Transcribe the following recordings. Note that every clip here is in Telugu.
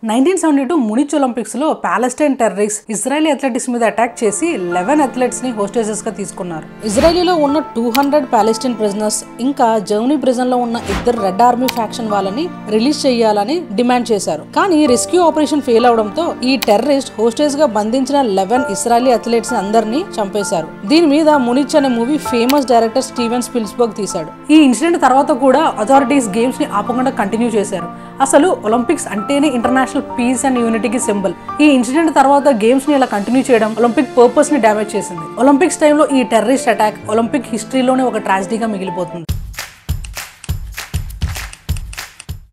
1972 మునిచ్ ఒలింపిక్స్ లో పాలెస్టైన్ టెర్రరిస్ట్ ఇజ్రాయెలీ అథ్లెటిక్స్ మీద అటాక్ చేసి 11 అథ్లెట్స్ ని హోస్టేజెస్ గా తీసుకున్నారు. ఇజ్రాయెలీలో ఉన్న 200 పాలెస్టైన్ ప్రిజనర్స్ ఇంకా జర్మనీ ప్రిజన్ లో ఉన్న ఇద్దరు రెడ్ ఆర్మీ ఫ్యాక్షన్ వాళ్ళని రిలీజ్ చేయాలని డిమాండ్ చేశారు. కానీ రెస్క్యూ ఆపరేషన్ ఫెయిల్ అవడంతో ఈ టెర్రరిస్ట్ హోస్టేజ్ గా బంధించిన 11 ఇజ్రాయెలీ అథ్లెట్స్ అందరినీ చంపేశారు. దీని మీద మునిచ్ అనే movie famous director Steven Spielberg తీశాడు. ఈ ఇన్సిడెంట్ తర్వాత కూడా అథారిటీస్ గేమ్స్ ని ఆపకుండా కంటిన్యూ చేశారు. అసలు ఒలింపిక్స్ అంటేనే ఇంటర్నేషనల్ పీస్ అండ్ యూనిటీకి సింబల్. ఈ ఇన్సిడెంట్ తర్వాత గేమ్స్ ని ఇలా కంటిన్యూ చేయడం ఒలింపిక్ పర్పస్ ని డ్యామేజ్ చేసింది. ఒలింపిక్స్ టైంలో ఈ టెర్రరిస్ట్ అటాక్ ఒలింపిక్ హిస్టరీలోనే ఒక ట్రాజడీగా మిగిలిపోతుంది.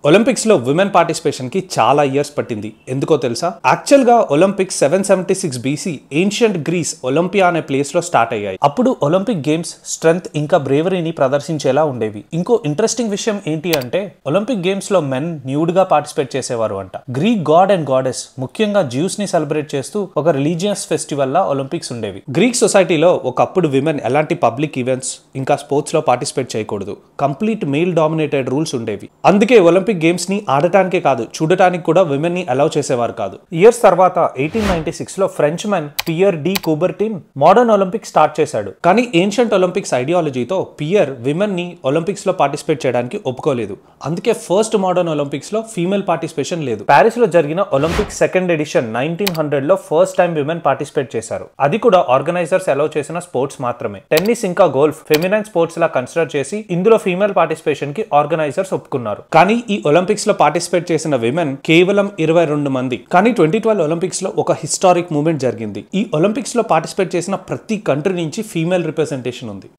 ఒలింపిక్స్ లో విమెన్ పార్టిసిపేషన్ కి చాలా ఇయర్స్ పట్టింది. ఎందుకో తెలుసా? యాక్చువల్ గా Olympics 776 BC ancient Greece Olympia అనే ప్లేస్ లో స్టార్ట్ అయ్యాయి. అప్పుడు ఒలింపిక్ గేమ్స్ స్ట్రెంగ్త్ ఇంకా బ్రేవరీని ప్రదర్శించేలా ఉండేవి. ఇంకో ఇంట్రెస్టింగ్ విషయం ఏంటి అంటే ఒలింపిక్ గేమ్స్ లో మెన్ న్యూడ్ గా పార్టిసిపేట్ చేసేవారు అంట. గ్రీక్ గాడ్ అండ్ గాడెస్ ముఖ్యంగా జ్యూస్ ని సెలబ్రేట్ చేస్తూ ఒక రిలీజియస్ ఫెస్టివల్ లా ఒలింపిక్స్ ఉండేవి. గ్రీక్ సొసైటీలో ఒకప్పుడు విమెన్ ఎలాంటి పబ్లిక్ ఈవెంట్స్ ఇంకా స్పోర్ట్స్ లో పార్టిసిపేట్ చేయకూడదు. కంప్లీట్ మేల్ డామినేటెడ్ రూల్స్ ఉండేవి. అందుకే ఒలింపిక్ గేమ్స్ ని ఆడటానికే కాదు చూడటానికి కూడా విమెన్ ని అలౌ చేసేవారు కాదు. ఇయర్స్ తర్వాత 1896 లో French men Pierre de Coubertin modern Olympics start చేశాడు. కానీ ఏన్షియంట్ ఒలింపిక్స్ ఐడియాలజీతో పియర్ విమెన్ ని ఒలింపిక్స్ లో పార్టిసిపేట్ చేయడానికి ఒప్పుకోలేదు. అందుకే ఫస్ట్ మోడర్న్ ఒలింపిక్స్ లో ఫీమేల్ పార్టిసిపేషన్ లేదు. ప్యారిస్ లో జరిగిన ఒలింపిక్స్ సెకండ్ ఎడిషన్ 1900 లో ఫస్ట్ టైం విమెన్ పార్టిసిపేట్ చేశారు. అది కూడా ఆర్గనైజర్స్ అలౌ చేసిన స్పోర్ట్స్ మాత్రమే. టెన్నిస్ ఇంకా గోల్ఫ్ ఫెమినైన్ స్పోర్ట్స్ లా కన్సిడర్ చేసి ఇందులో ఫీమేల్ పార్టిసిపేషన్ కి ఆర్గనైజర్స్ ఒప్పుకున్నారు. కానీ ఈ ఒలింపిక్స్ లో పార్టిసిపేట్ చేసిన విమెన్ కేవలం 22 మంది. కానీ 2012 ఒలింపిక్స్ లో ఒక హిస్టారిక్ మూమెంట్ జరిగింది. ఈ ఒలింపిక్స్ లో పార్టిసిపేట్ చేసిన ప్రతి కంట్రీ నుంచి ఫీమేల్ రిప్రజెంటేషన్ ఉంది.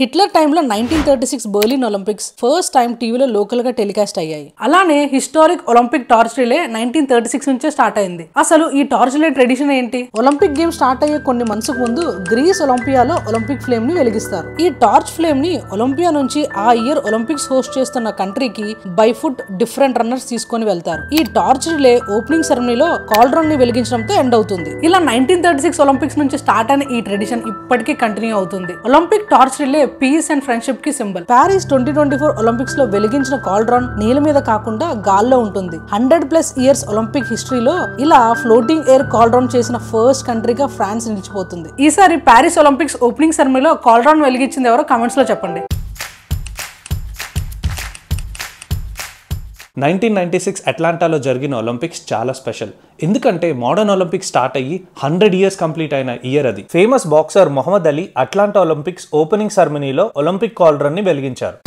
హిట్లర్ టైంలో 1936 బర్లిన్ ఒలింపిక్స్ ఫస్ట్ టైం టీవీలో లోకల్ గా టెలికాస్ట్ అయ్యాయి. అలానే హిస్టారిక్ ఒలింపిక్ టార్చ్ రిలే 1936 నుంచే స్టార్ట్ అయింది. అసలు ఈ టార్చ్ రిలే ట్రెడిషన్ ఏంటి? ఒలింపిక్ గేమ్ స్టార్ట్ అయ్యే కొన్ని మంత్స్ ముందు గ్రీస్ ఒలింపియాలో ఒలింపిక్ ఫ్లేమ్ ని వెలిగిస్తారు. ఈ టార్చ్ ఫ్లేమ్ ని ఒలింపియా నుంచి ఆ ఇయర్ ఒలింపిక్స్ హోస్ట్ చేస్తున్న కంట్రీకి బై ఫుట్ డిఫరెంట్ రన్నర్స్ తీసుకొని వెళ్తారు. ఈ టార్చ్ రిలే ఓపెనింగ్ సెరమనీలో కాల్డ్రాన్ ని వెలిగించడంతో ఎండ్ అవుతుంది. ఇలా 1936 ఒలింపిక్స్ నుంచి స్టార్ట్ అయిన ఈ ట్రెడిషన్ ఇప్పటికీ కంటిన్యూ అవుతుంది. Olympic torch relay peace and friendship కి సింబల్. ప్యారిస్ 2024 ఒలింపిక్స్ లో వెలిగించిన కాల్డ్రాన్ నీళ్ళ మీద కాకుండా గాల్లో ఉంటుంది. 100+ ఇయర్స్ ఒలింపిక్ హిస్టరీలో ఇలా ఫ్లోటింగ్ ఎయిర్ కాల్డ్రాన్ చేసిన ఫస్ట్ కంట్రీగా ఫ్రాన్స్ నిలిచిపోతుంది. ఈసారి ప్యారిస్ ఒలింపిక్స్ ఓపెనింగ్ సెరమనీలో కాల్డ్రాన్ వెలిగించింది ఎవరో కామెంట్స్ లో చెప్పండి. 1996 అట్లాంటాలో జరిగిన ఒలింపిక్స్ చాలా స్పెషల్. ఎందుకంటే మోడర్న్ ఒలింపిక్స్ స్టార్ట్ అయ్యి 100 ఇయర్స్ కంప్లీట్ అయిన ఇయర్ అది. Famous boxer Muhammad Ali Atlanta Olympics opening సెరమనీలో ఒలింపిక్ కాల్డ్రాన్ ని వెలిగించారు.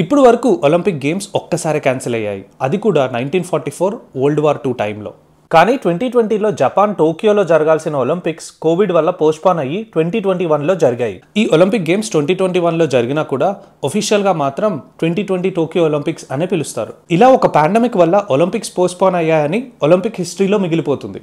ఇప్పుడు వరకు ఒలింపిక్ గేమ్స్ ఒక్కసారి క్యాన్సిల్ అయ్యాయి. అది కూడా 1944 వరల్డ్ వార్ II టైంలో. కానీ 2020లో జపాన్ టోక్యోలో జరగాల్సిన ఒలింపిక్స్ కోవిడ్ వల్ల పోస్ట్పోన్ అయ్యి 2021లో జరిగాయి. ఈ ఒలింపిక్ గేమ్స్ 2021లో జరిగినా కూడా ఒఫీషియల్ గా మాత్రం 2020 టోక్యో ఒలింపిక్స్ అనే పిలుస్తారు. ఇలా ఒక పాండమిక్ వల్ల ఒలింపిక్స్ పోస్ట్పోన్ అయ్యాయని ఒలింపిక్ హిస్టరీలో మిగిలిపోతుంది.